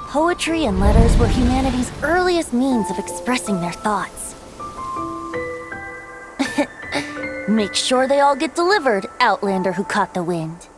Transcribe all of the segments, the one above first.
Poetry and letters were humanity's earliest means of expressing their thoughts. Make sure they all get delivered, Outlander who caught the wind.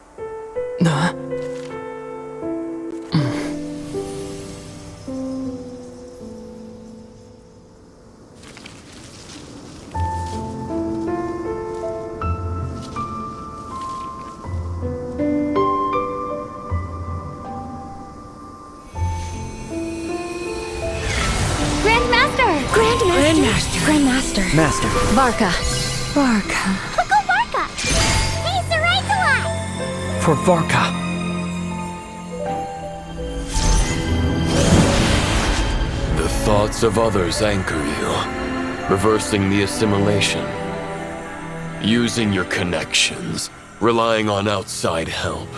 Grandmaster. Master. Varka. Uncle Varka! He's the right to us! For Varka. The thoughts of others anchor you, reversing the assimilation. Using your connections, relying on outside help.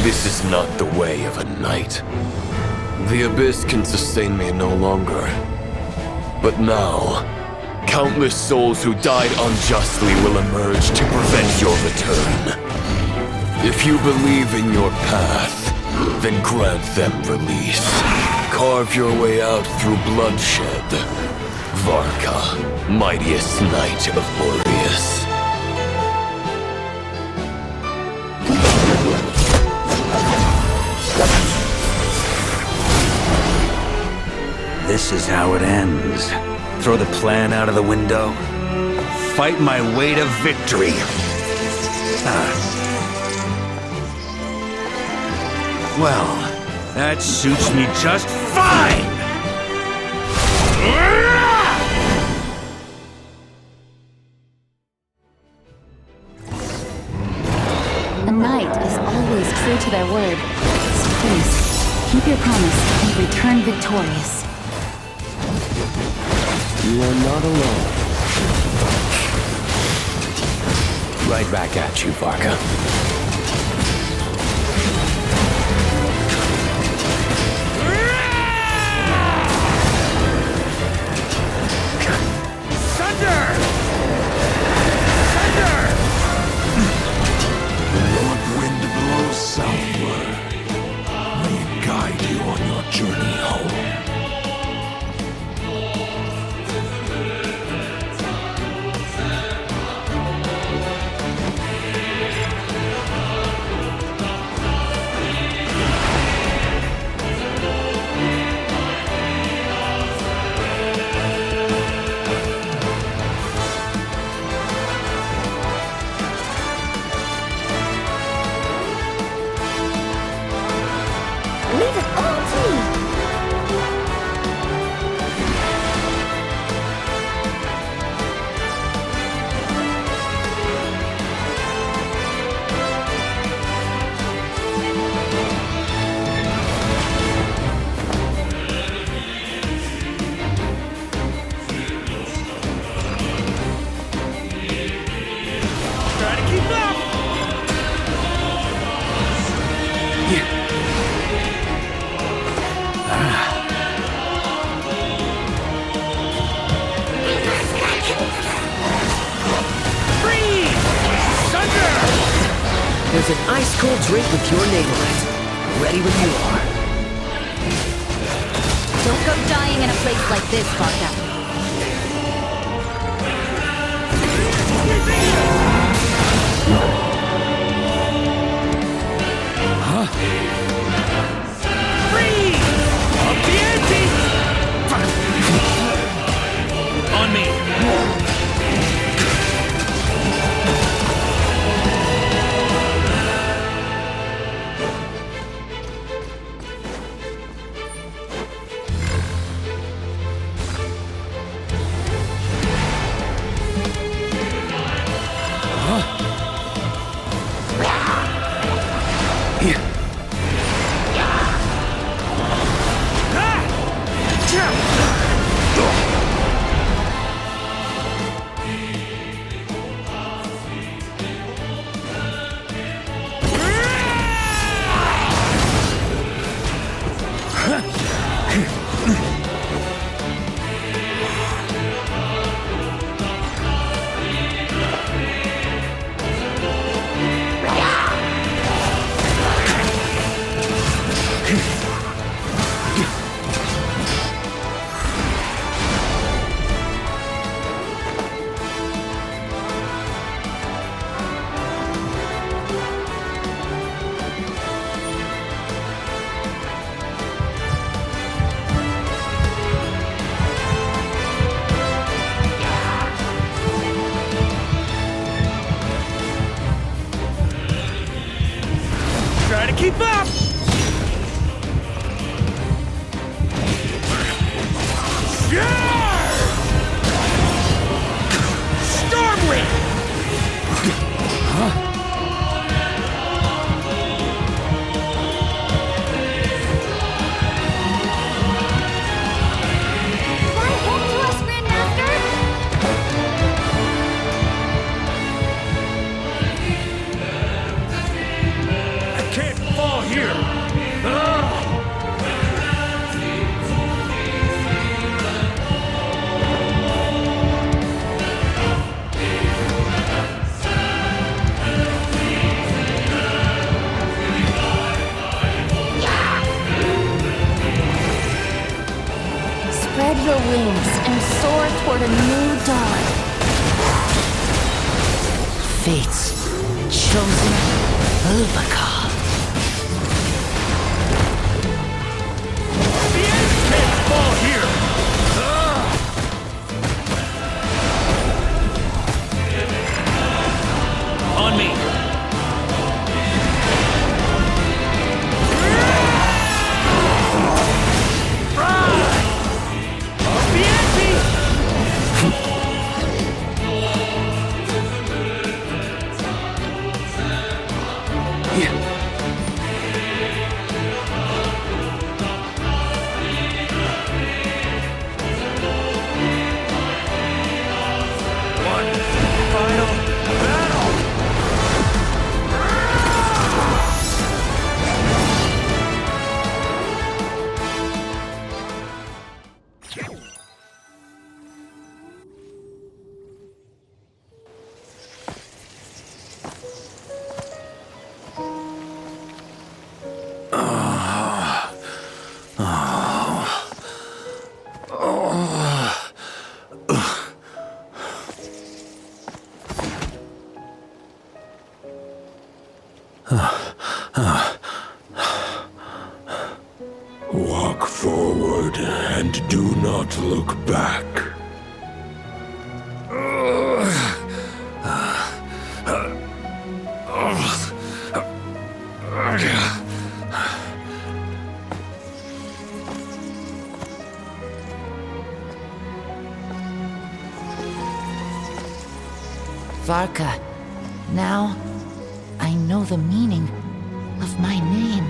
This is not the way of a knight. The Abyss can sustain me no longer. But now, countless souls who died unjustly will emerge to prevent your return. If you believe in your path, then grant them release. Carve your way out through bloodshed. Varka, mightiest knight of Boreas. This is how it ends. Throw the plan out of the window. Fight my way to victory. Well, that suits me just fine! A knight is always true to their word. So please, keep your promise and return victorious. You are not alone. Right back at you, Varka. Leave it all to me! There's an ice-cold drink with your name on it. Ready when you are. Don't go dying in a place like this, Varka. On me! Keep up! Yeah! Stormwind! Fly home to us, Grandmaster! I can't fall here! Spread your wings and soar toward a new dawn. Fate's chosen Ulbaka. Can't fall here! On me! One final battle! Walk forward and do not look back. Varka, now I know the meaning of my name.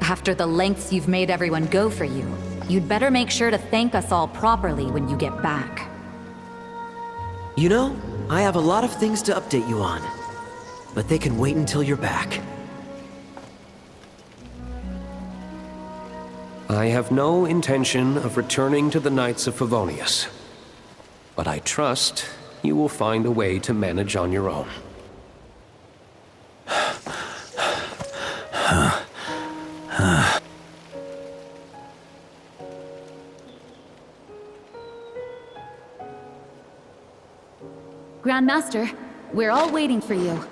After the lengths you've made everyone go for you, you'd better make sure to thank us all properly when you get back. You know, I have a lot of things to update you on. But they can wait until you're back. I have no intention of returning to the Knights of Favonius. But I trust you will find a way to manage on your own. Grandmaster, we're all waiting for you.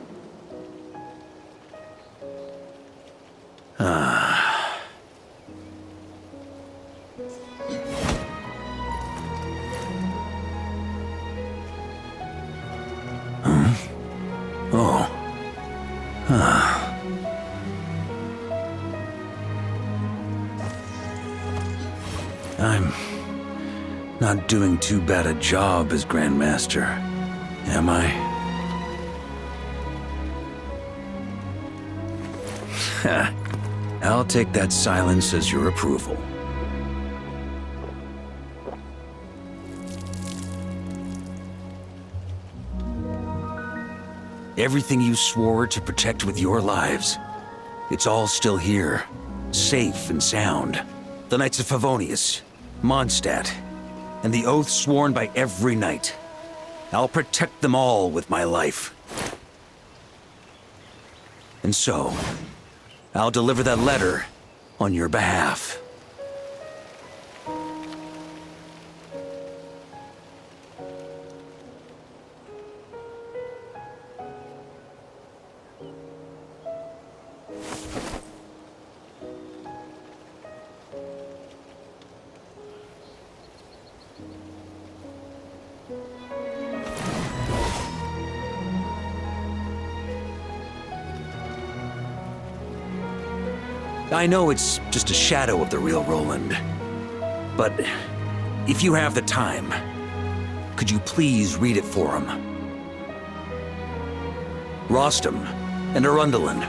I'm not doing too bad a job as Grandmaster, am I? I'll take that silence as your approval. Everything you swore to protect with your lives, it's all still here, safe and sound. The Knights of Favonius, Mondstadt, and the oath sworn by every knight. I'll protect them all with my life. And so, I'll deliver that letter on your behalf. I know it's just a shadow of the real Roland, but if you have the time, could you please read it for him? Rostam and Arundelen,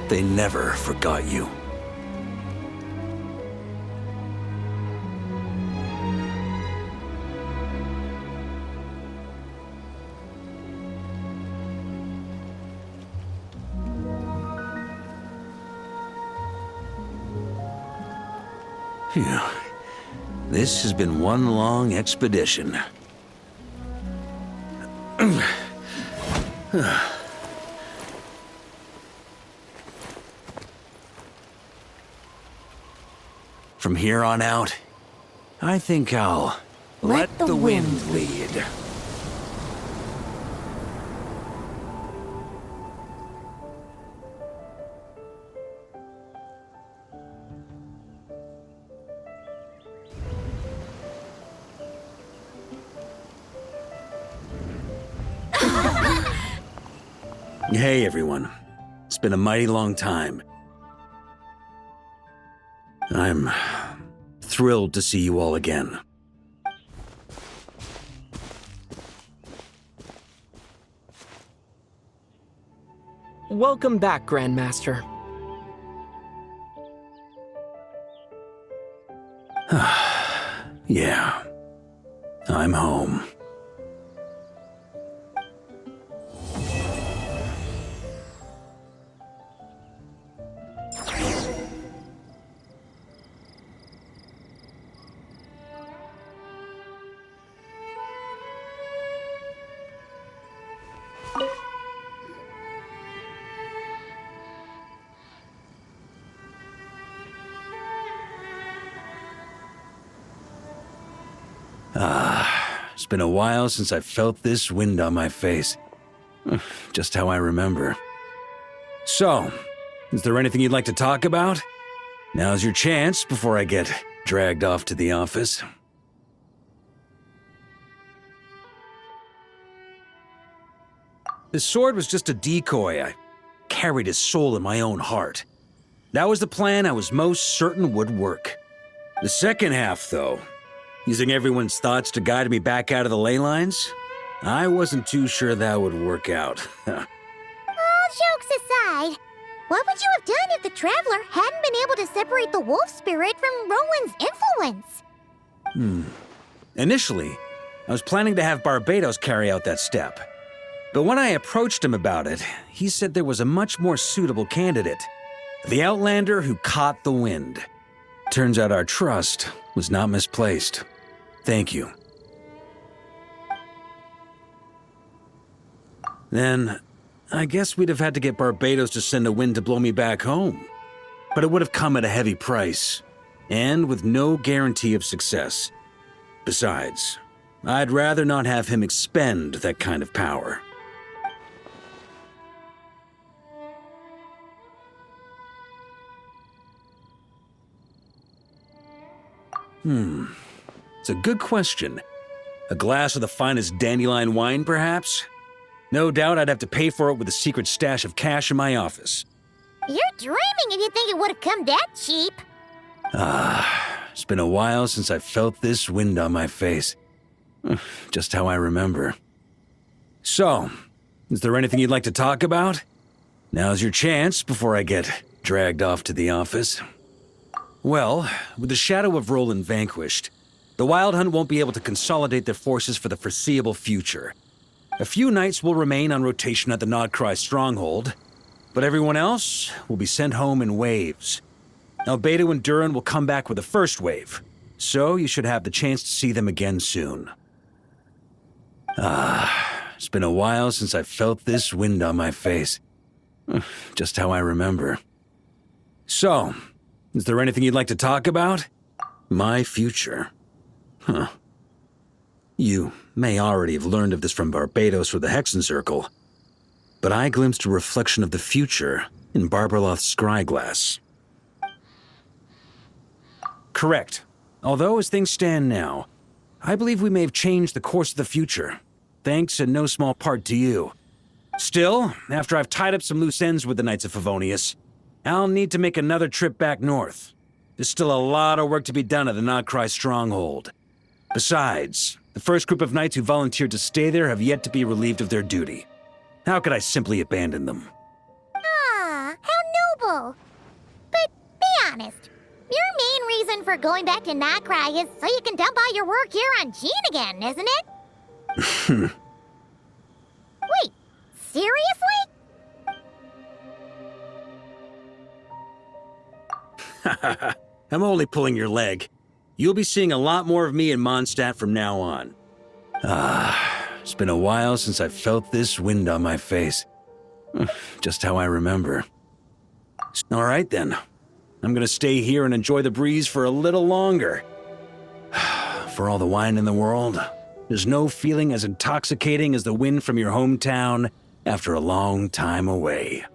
they never forgot you. Phew. This has been one long expedition. From here on out, I think I'll let the wind lead. Hey everyone, it's been a mighty long time. I'm thrilled to see you all again. Welcome back, Grandmaster. Yeah, I'm home. It's been a while since I felt this wind on my face. Just how I remember. So, is there anything you'd like to talk about? Now's your chance before I get dragged off to the office. His sword was just a decoy. I carried his soul in my own heart. That was the plan I was most certain would work. The second half, though, using everyone's thoughts to guide me back out of the ley lines, I wasn't too sure that would work out. All jokes aside, what would you have done if the Traveler hadn't been able to separate the wolf spirit from Roland's influence? Initially, I was planning to have Barbados carry out that step. But when I approached him about it, he said there was a much more suitable candidate. The Outlander who caught the wind. Turns out our trust was not misplaced. Thank you. Then, I guess we'd have had to get Barbados to send a wind to blow me back home. But it would have come at a heavy price, and with no guarantee of success. Besides, I'd rather not have him expend that kind of power. It's a good question. A glass of the finest dandelion wine, perhaps? No doubt I'd have to pay for it with a secret stash of cash in my office. You're dreaming if you think it would have come that cheap. It's been a while since I felt this wind on my face. Just how I remember. So, is there anything you'd like to talk about? Now's your chance before I get dragged off to the office. Well, with the shadow of Roland vanquished, the Wild Hunt won't be able to consolidate their forces for the foreseeable future. A few knights will remain on rotation at the Nodcry stronghold, but everyone else will be sent home in waves. Albedo and Durin will come back with the first wave, so you should have the chance to see them again soon. It's been a while since I felt this wind on my face. Just how I remember. So, is there anything you'd like to talk about? My future. You may already have learned of this from Barbados or the Hexen Circle, but I glimpsed a reflection of the future in Barbarloth's scryglass. Correct. Although as things stand now, I believe we may have changed the course of the future, thanks in no small part to you. Still, after I've tied up some loose ends with the Knights of Favonius, I'll need to make another trip back north. There's still a lot of work to be done at the Notcry stronghold. Besides, the first group of knights who volunteered to stay there have yet to be relieved of their duty. How could I simply abandon them? Ah, how noble. But be honest, your main reason for going back to Notcry is so you can dump all your work here on Jean again, isn't it? Wait, seriously? I'm only pulling your leg. You'll be seeing a lot more of me in Mondstadt from now on. It's been a while since I felt this wind on my face. Just how I remember. All right then. I'm gonna stay here and enjoy the breeze for a little longer. For all the wine in the world, there's no feeling as intoxicating as the wind from your hometown after a long time away.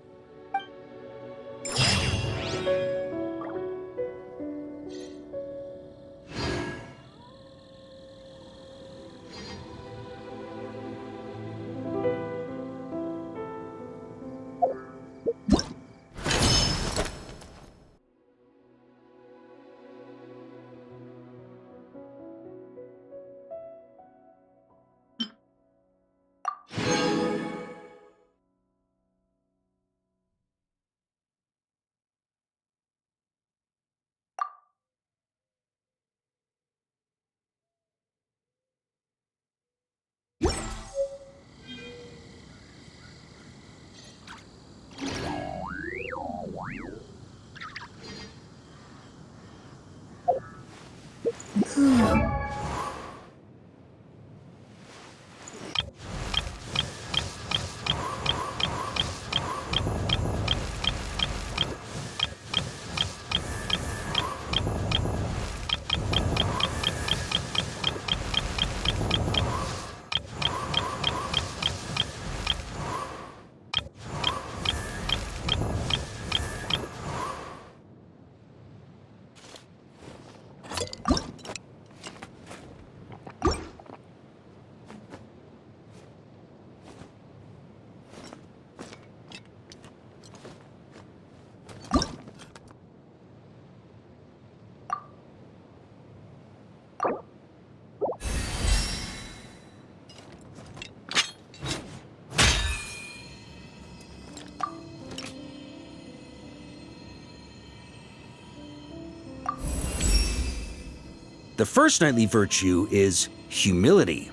The first knightly virtue is humility.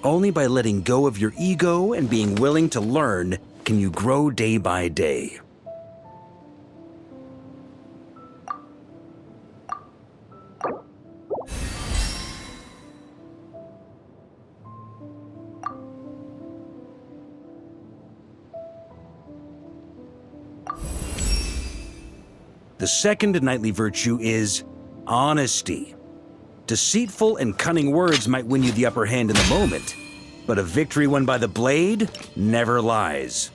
Only by letting go of your ego and being willing to learn can you grow day by day. The second knightly virtue is honesty. Deceitful and cunning words might win you the upper hand in the moment, but a victory won by the blade never lies.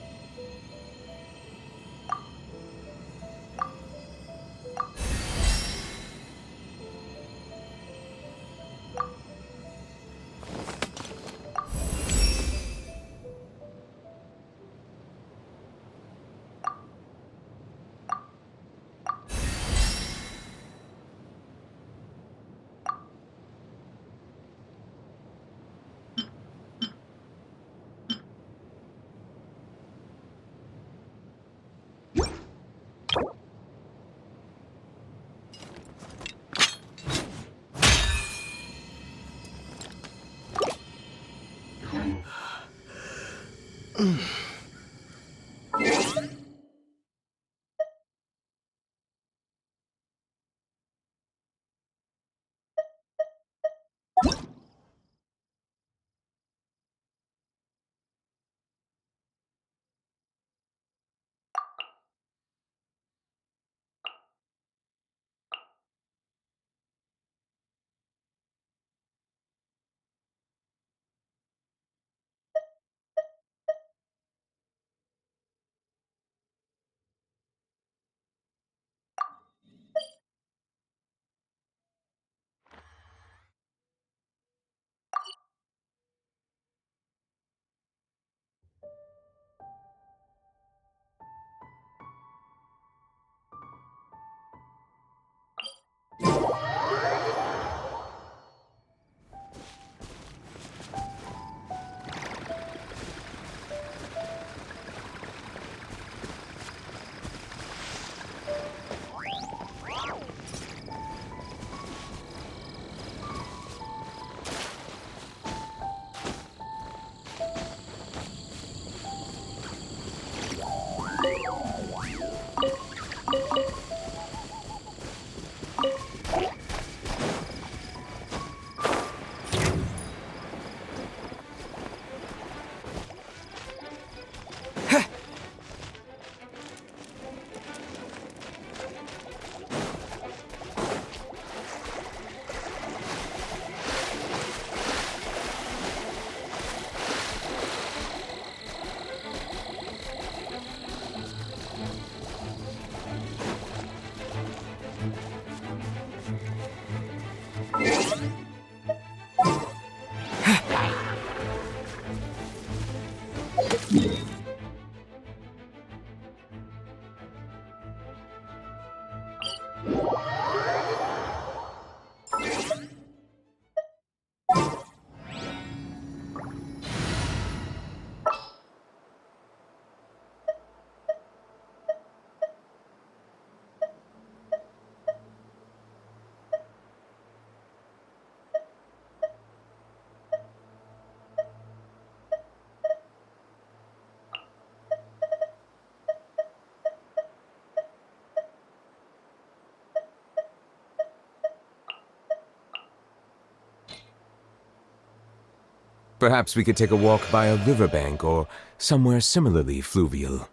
Perhaps we could take a walk by a riverbank or somewhere similarly fluvial.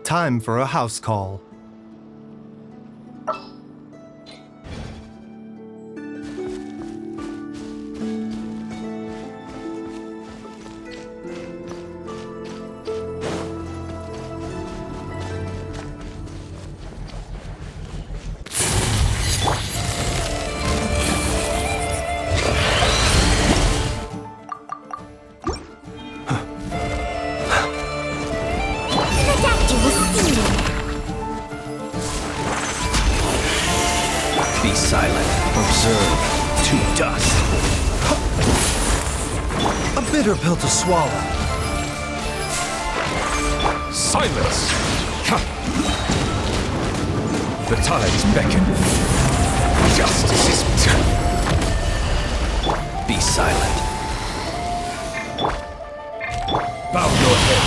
Time for a house call. Be silent. Observe. To dust. A bitter pill to swallow. Silence! The tides beckon. Justice is... Be silent. Bow your head.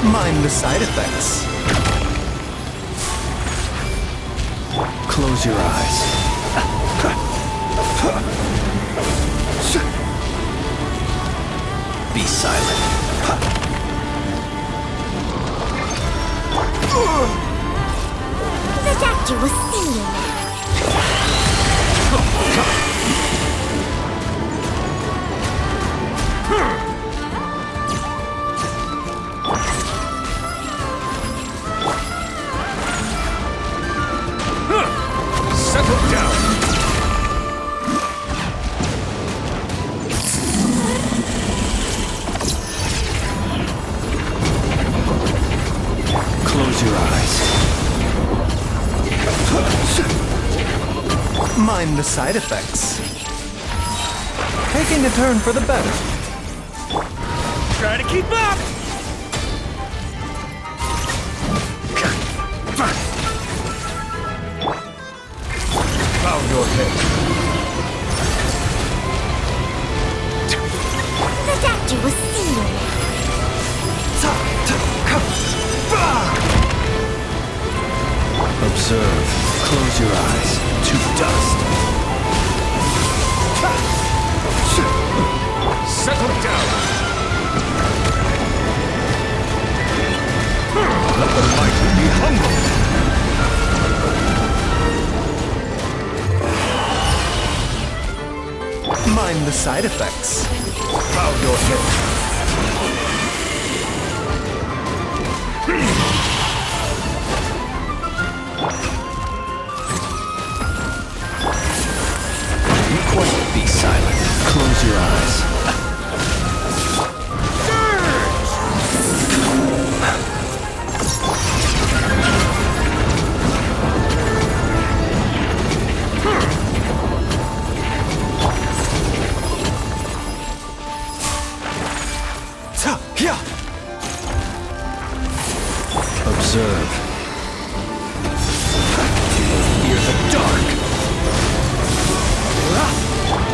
Mind the side effects. Close your eyes. Be silent. The doctor was seeing. Settle down! Close your eyes. Mind the side effects. Taking a turn for the better. Try to keep up! Bow your head. The doctor was seeing. Observe. Close your eyes. To dust. Settle down! Let the mighty be humble! Mind the side effects. Bow your head. Be silent. Close your eyes. Observe. Fear the dark.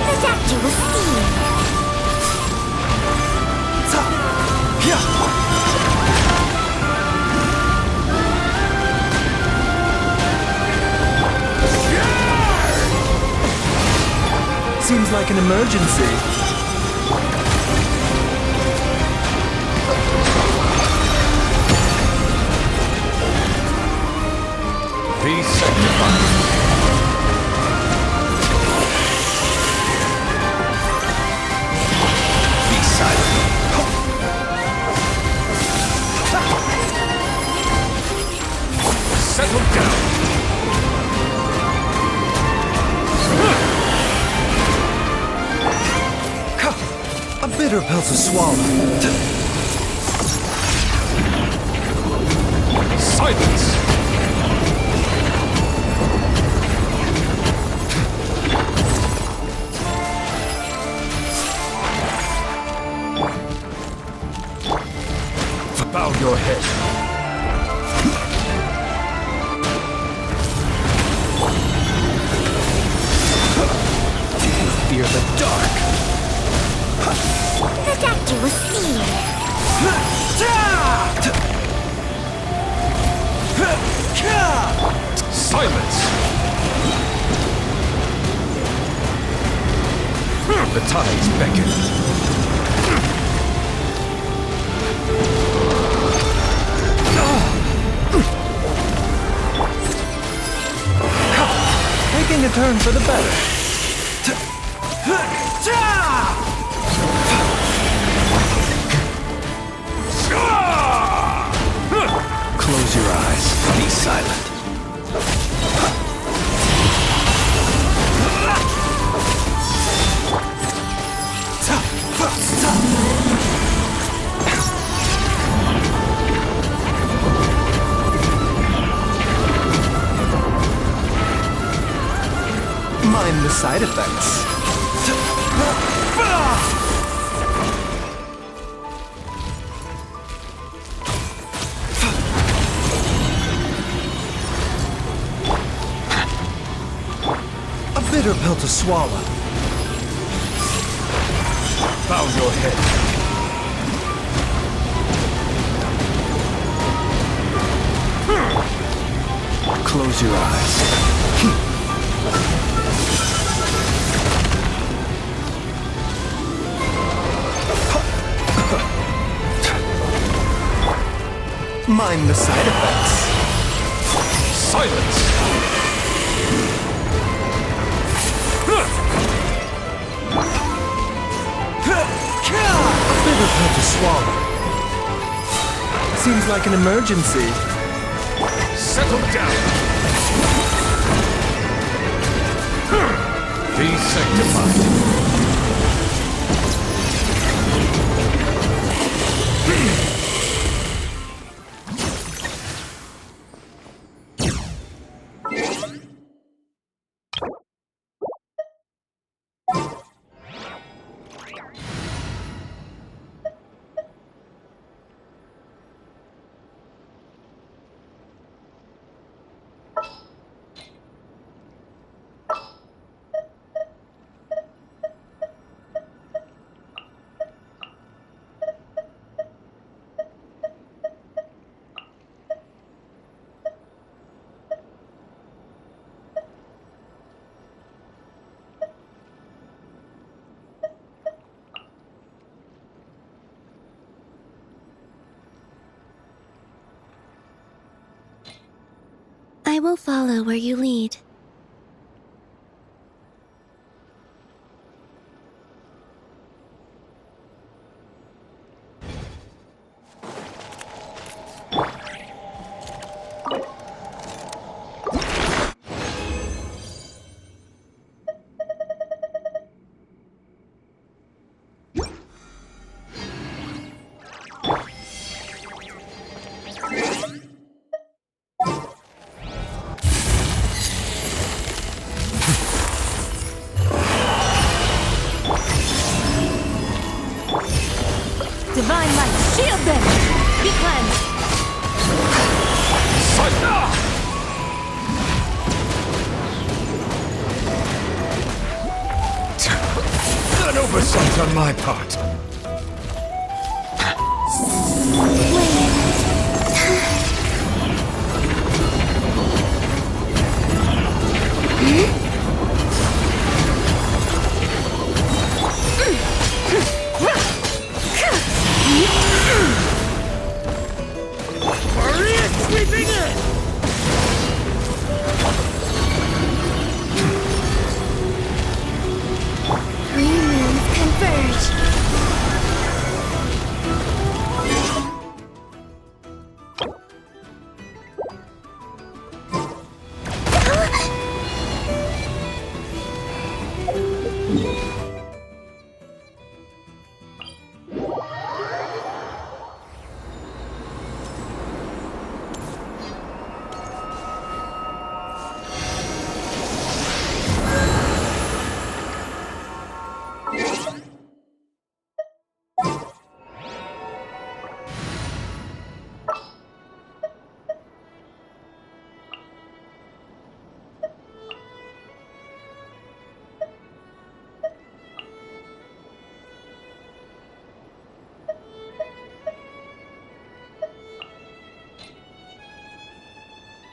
The doctor will see. Seems like an emergency. Be sanctified. Be silent. Settle down. A bitter pill to swallow. Silence. Bow your head. Fear the dark. The doctor will see. Silence. The tides beckon. Taking a turn for the better. Close your eyes. Be silent. Mind the side effects. A bitter pill to swallow. Bow your head. Close your eyes. Mind the side effects. Silence. A bitter pill to swallow. Seems like an emergency. Settle down. Be sanctified. I will follow where you lead. Oversight on my part. Sweeping in! Three moons converge.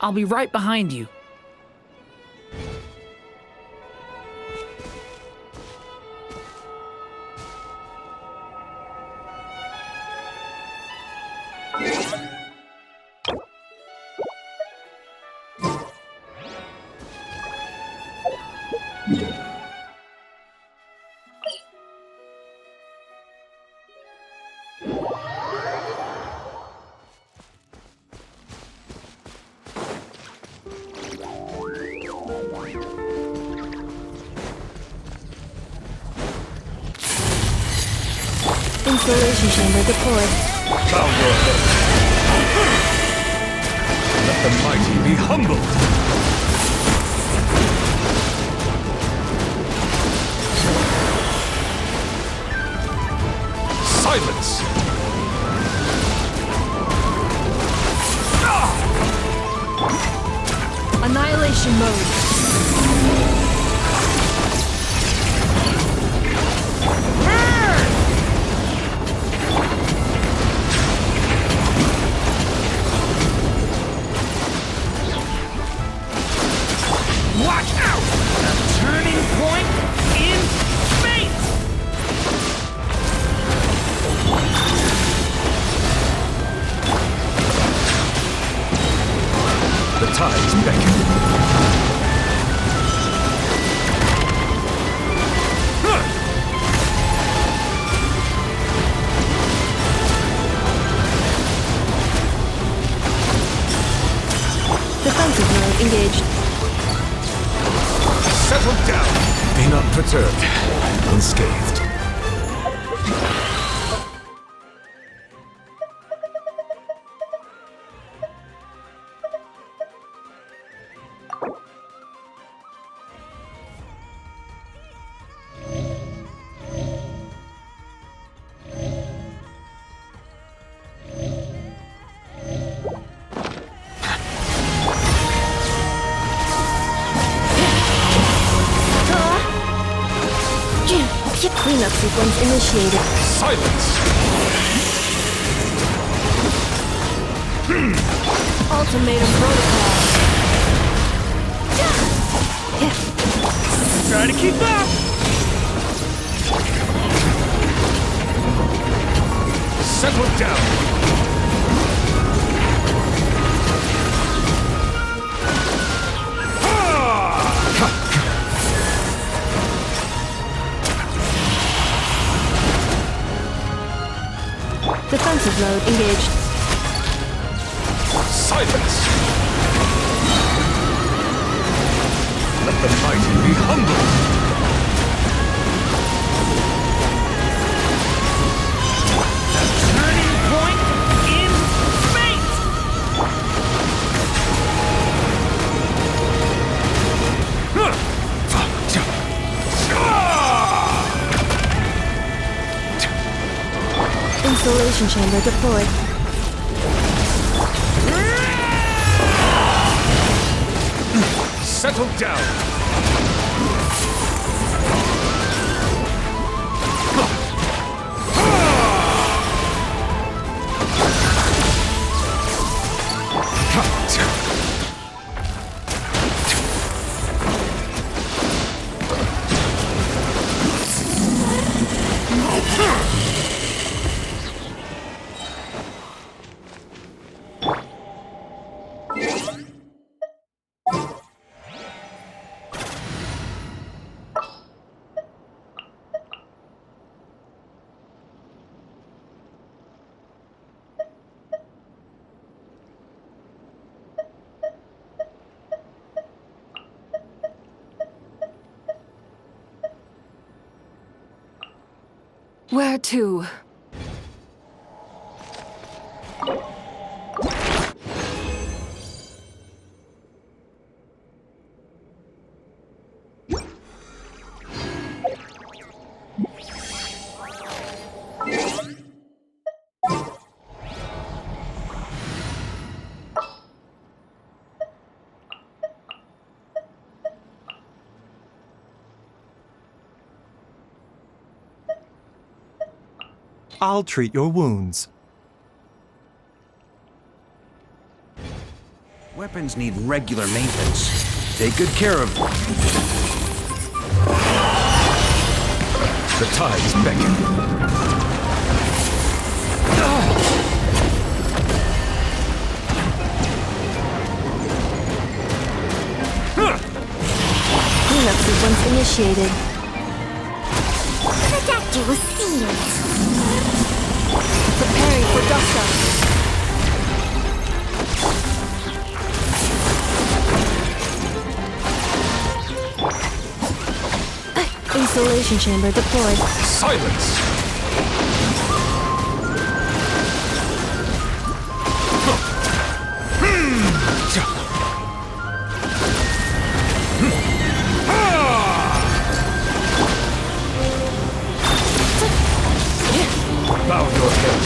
I'll be right behind you. Installation chamber deployed. Bow your head. Let the mighty be humbled. Silence! Annihilation mode. Watch out! A turning point in fate! The tides beckon. Defensive mode engaged. Settle down. Be not perturbed. Unscathed. Cleanup sequence initiated. Silence! Ultimatum protocol. Try to keep up! Settle down. Defensive mode engaged. Silence! Let the mighty be humbled. A turning point in fate! Installation chamber deployed. Settle down. Where to? I'll treat your wounds. Weapons need regular maintenance. Take good care of them. The tides beckon. Cleanup sequence initiated. Protect was sealed. Preparing for dust-up. Installation chamber deployed. Silence! Bow your head.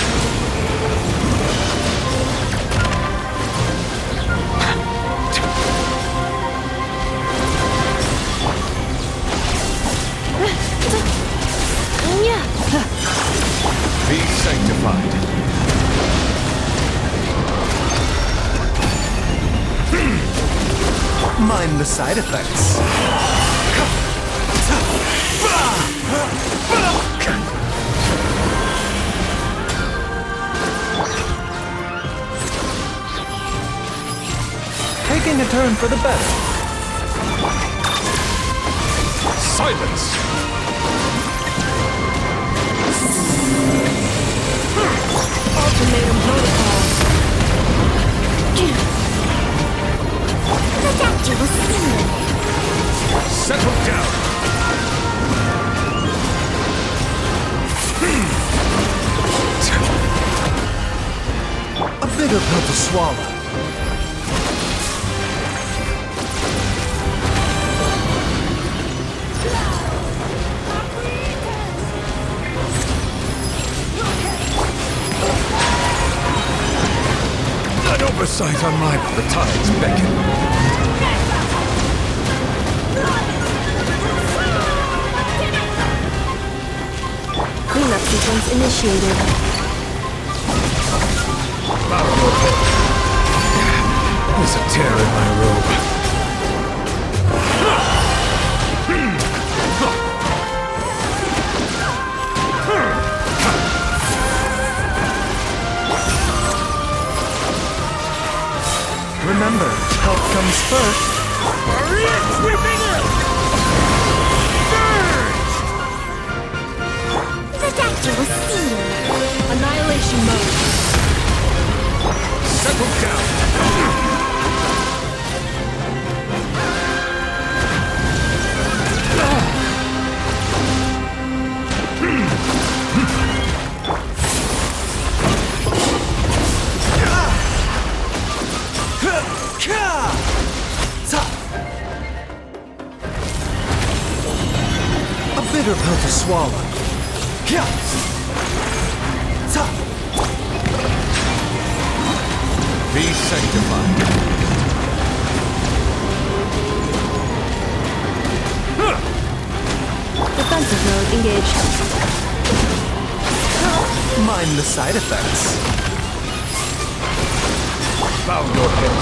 Be sanctified. Mind the side effects. Taking a turn for the better. Silence! Ultimatum protocol. Protect was sealed. Settle down! A bigger pill to swallow. An oversight on my... The tides beckon. Cleanup sequence initiated. Bow your head. There's a tear in my robe. Remember, health comes first. Sweeping in! Protect was sealed. Annihilation mode. Settle down. A bitter pill to swallow. Be sanctified. Defensive mode engaged. Mind the side effects. Bow your head.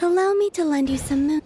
Allow me to lend you some moon.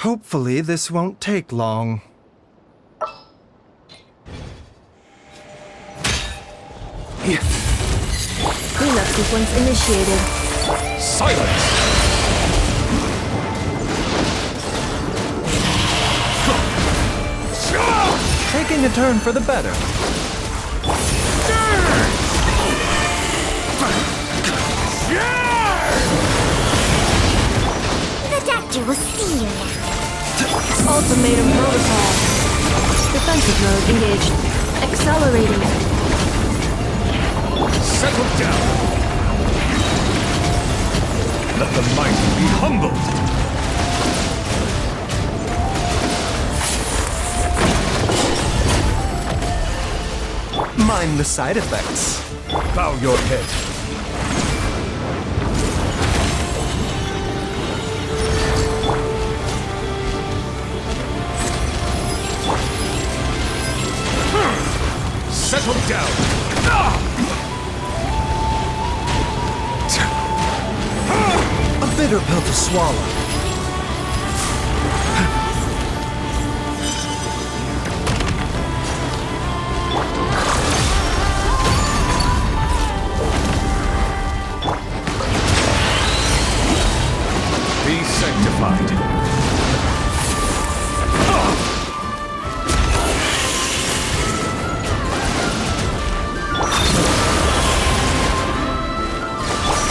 Hopefully this won't take long. Cleanup sequence initiated. Silence! Taking a turn for the better. The doctor will see you now. Ultimatum protocol. Defensive mode engaged. Accelerating. Settle down! Let the mighty be humbled! Mind the side effects. Bow your head. Settle down! A bitter pill to swallow. Be sanctified.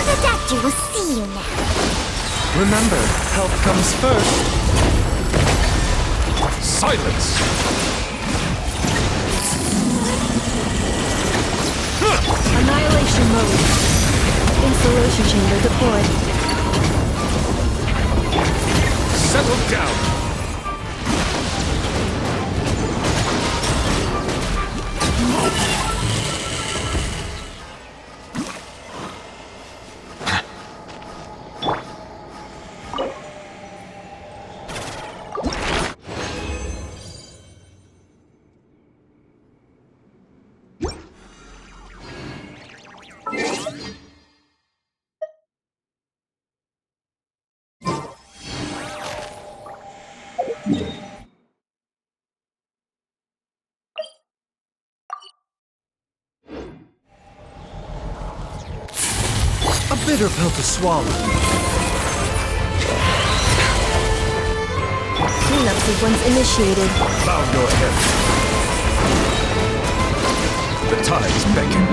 The doctor will see you now. Remember, health comes first. Silence! Annihilation mode. Installation chamber deployed. Settle down! A bitter pill to swallow. Cleanup sequence initiated. Bow your head. The tides beckon.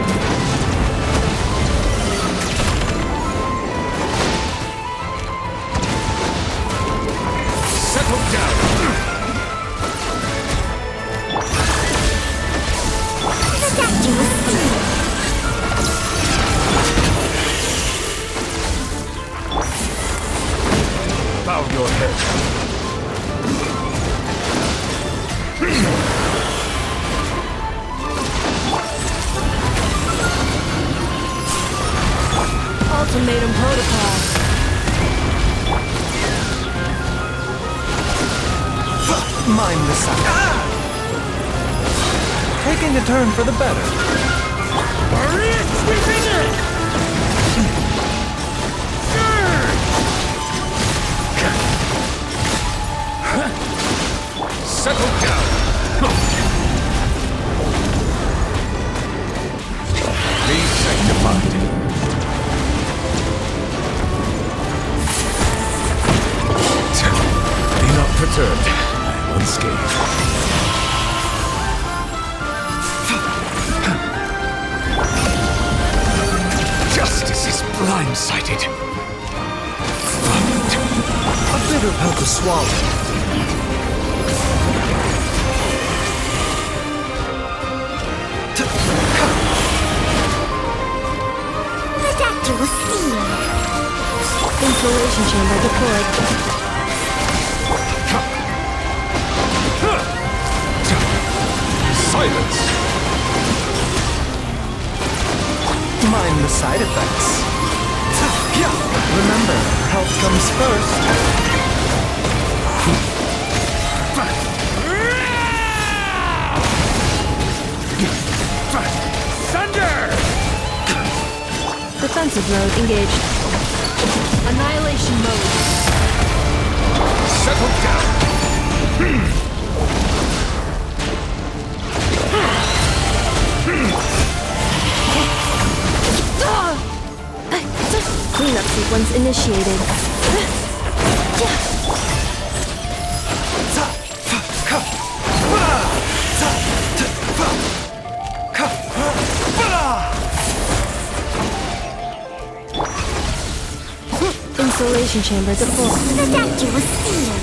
Settle down! The doctor will see you. Bow your head. Ultimatum protocol. Mind the side. Taking a turn for the better. Hurry it, sweeping in! Settle down! Be sanctified. Be not perturbed. I am unscathed. Justice is blindsided. A bitter pill to swallow. The doctor will see you now. Installation chamber deployed. Silence! Mind the side effects. Remember, health comes first. Thunder! Defensive mode engaged. Annihilation mode. Settle down! Cleanup sequence initiated. Insulation chamber deployed. The doctor was sealed.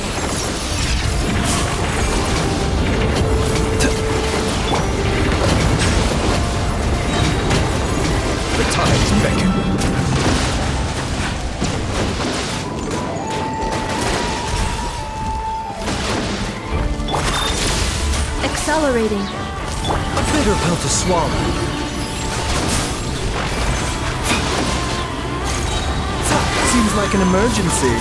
The tides beckon. Accelerating. A bitter pill to swallow. Seems like an emergency.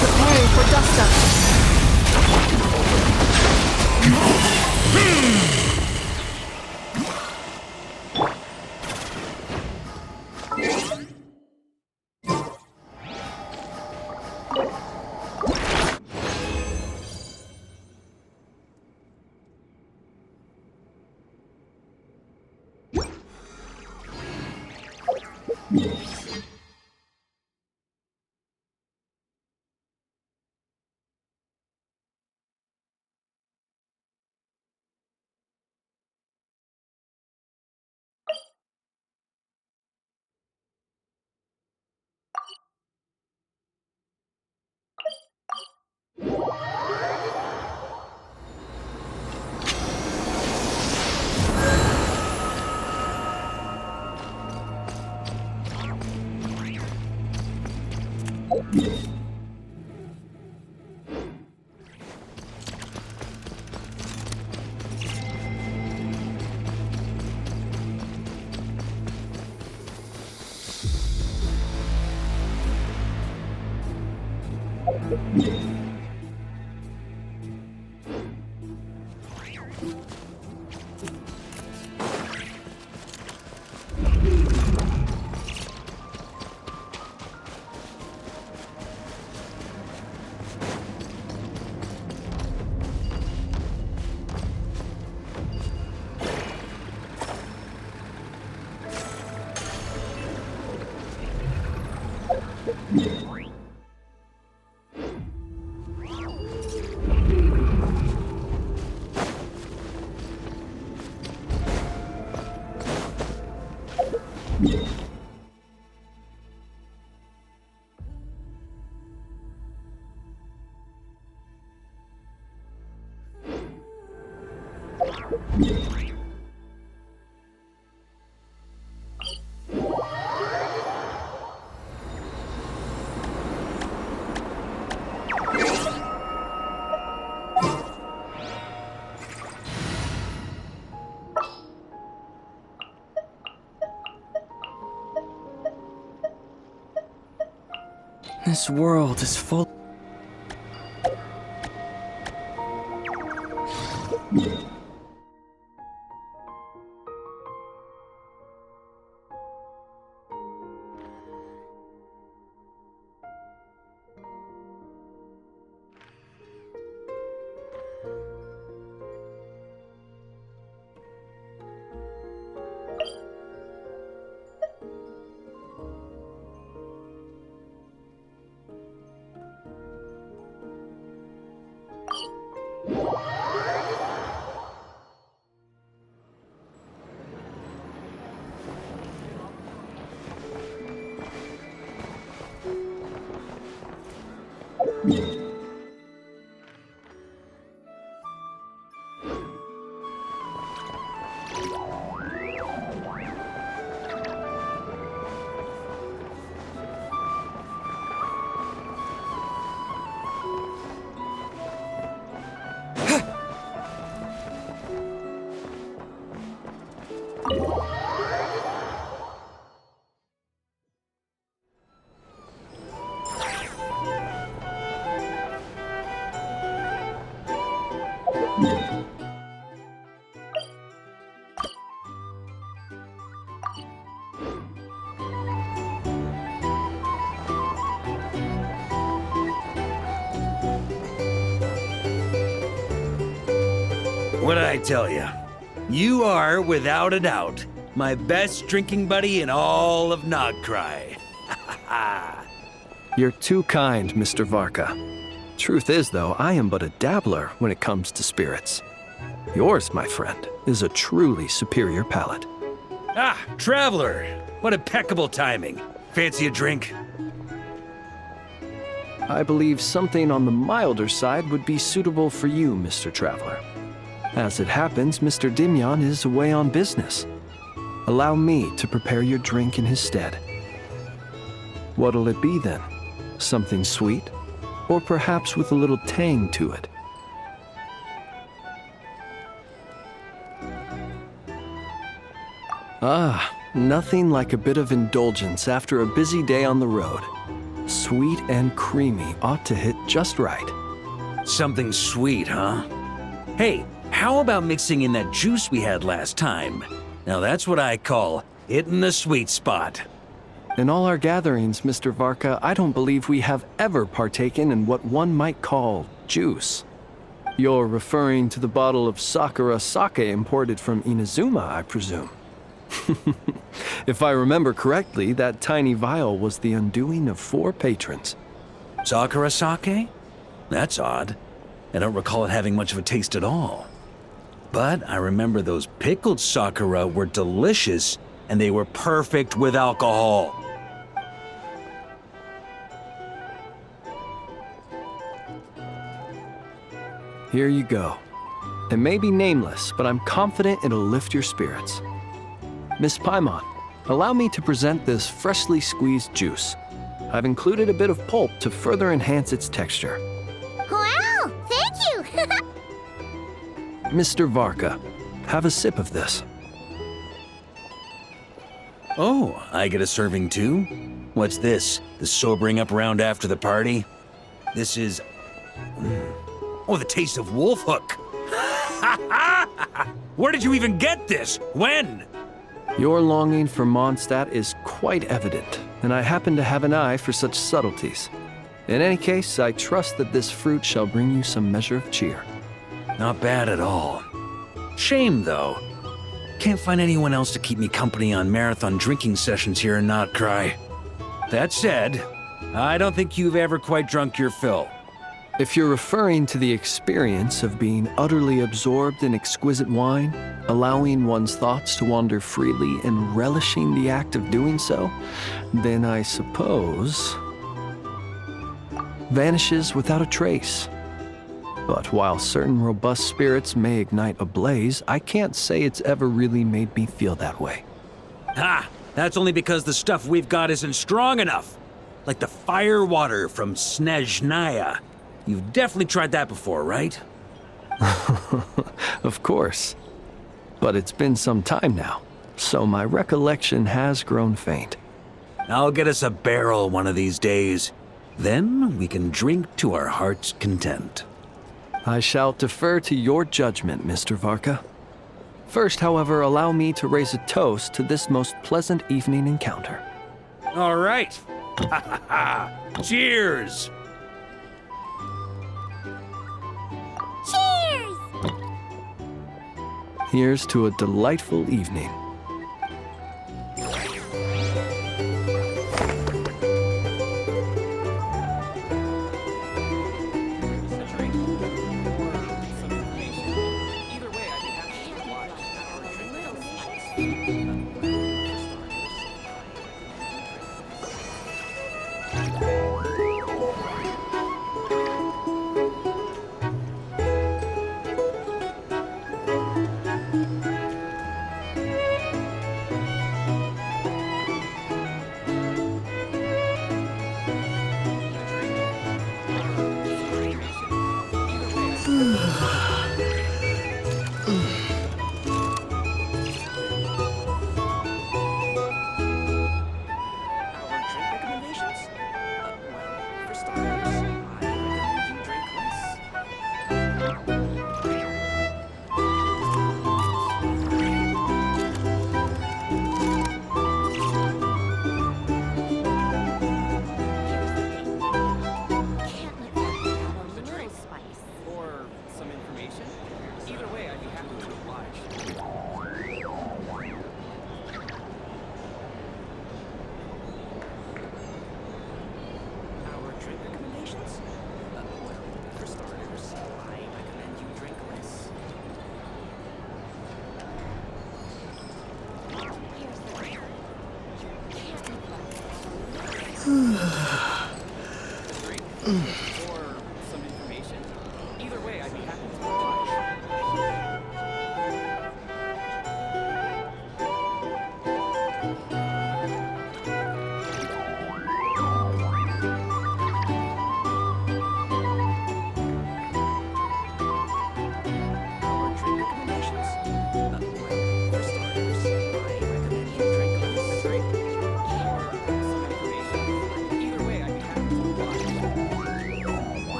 Preparing for dust up. This world is full. What did I tell you? You are, without a doubt, my best drinking buddy in all of Nogcry. You're too kind, Mr. Varka. Truth is, though, I am but a dabbler when it comes to spirits. Yours, my friend, is a truly superior palate. Ah, Traveler! What impeccable timing. Fancy a drink? I believe something on the milder side would be suitable for you, Mr. Traveler. As it happens, Mr. Dimyon is away on business. Allow me to prepare your drink in his stead. What'll it be then? Something sweet? Or perhaps with a little tang to it? Ah, nothing like a bit of indulgence after a busy day on the road. Sweet and creamy ought to hit just right. Something sweet, huh? Hey, how about mixing in that juice we had last time? Now that's what I call hitting the sweet spot. In all our gatherings, Mr. Varka, I don't believe we have ever partaken in what one might call juice. You're referring to the bottle of Sakura sake imported from Inazuma, I presume. If I remember correctly, that tiny vial was the undoing of 4 patrons. Sakura sake? That's odd. I don't recall it having much of a taste at all. But I remember those pickled Sakura were delicious, and they were perfect with alcohol. Here you go. It may be nameless, but I'm confident it'll lift your spirits. Miss Paimon, allow me to present this freshly squeezed juice. I've included a bit of pulp to further enhance its texture. Wow, thank you! Mr. Varka, have a sip of this. Oh, I get a serving too? What's this? The sobering up round after the party? This is... Oh, the taste of wolf hook! Where did you even get this? When? Your longing for Mondstadt is quite evident, and I happen to have an eye for such subtleties. In any case, I trust that this fruit shall bring you some measure of cheer. Not bad at all. Shame, though. Can't find anyone else to keep me company on marathon drinking sessions here in Nogcry. That said, I don't think you've ever quite drunk your fill. If you're referring to the experience of being utterly absorbed in exquisite wine, allowing one's thoughts to wander freely and relishing the act of doing so, then I suppose... vanishes without a trace. But while certain robust spirits may ignite a blaze, I can't say it's ever really made me feel that way. Ha! That's only because the stuff we've got isn't strong enough. Like the fire water from Snezhnaya. You've definitely tried that before, right? Of course. But it's been some time now, so my recollection has grown faint. I'll get us a barrel one of these days. Then we can drink to our heart's content. I shall defer to your judgment, Mr. Varka. First, however, allow me to raise a toast to this most pleasant evening encounter. All right. Cheers! Cheers! Here's to a delightful evening.